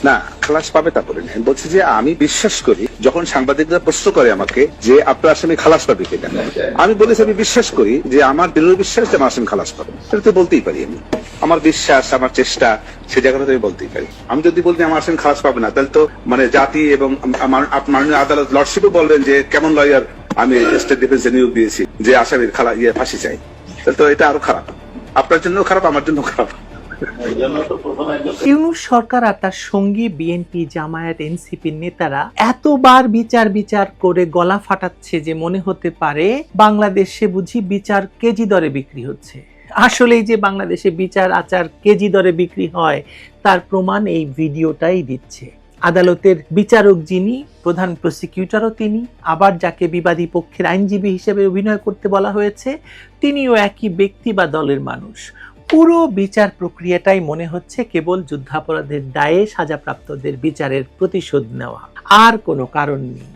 না, খালাস পাবে তা বলিনি। আমি বলছি যে আমি বিশ্বাস করি, যখন সাংবাদিকরা প্রশ্ন করে আমাকে যে আপনার আসামি খালাস পাবে কিনা, আমি বলেছি আমি বিশ্বাস করি যে আমার দৃঢ় বিশ্বাস যে আমার আসামি খালাস পাবে। এটা তো বলতেই পারি আমি, আমার বিশ্বাস, আমার চেষ্টা, সে জায়গাটা আমি বলতেই পারি। আমি যদি বলতে আমার আসামি খালাস পাবে না, তাহলে তো মানে জাতি এবং মাননীয় আদালত লর্ডশিপও বলবেন যে কেমন লয়ার আমি স্টেট ডিফেন্সে নিয়োগ দিয়েছি যে আসামির ফাঁসি চাই। তাহলে তো এটা আরো খারাপ, আপনার জন্য খারাপ, আমার জন্য খারাপ। ইউনূস সরকার আর তার সঙ্গী বিএনপি, জামায়াত, এনসিপির নেতারা এতবার বিচার করে গলা ফাটাচ্ছে যে মনে হতে পারে বাংলাদেশে বুঝি বিচার কেজি দরে বিক্রি হচ্ছে। আসলেই যে বাংলাদেশে বিচার আচার কেজি দরে বিক্রি হয় তার প্রমাণ এই ভিডিওটাই দিচ্ছে। আদালতের বিচারক যিনি, প্রধান প্রসিকিউটরও তিনি, আবার যাকে বিবাদী পক্ষের আইনজীবী হিসেবে অভিনয় করতে বলা হয়েছে তিনিও একই ব্যক্তি বা দলের মানুষ। পুরো বিচার প্রক্রিয়াটাই মনে হচ্ছে কেবল যুদ্ধাপরাধের দায়ে সাজাপ্রাপ্তদের বিচারের প্রতিশোধ নেওয়া, আর কোনো কারণ নেই।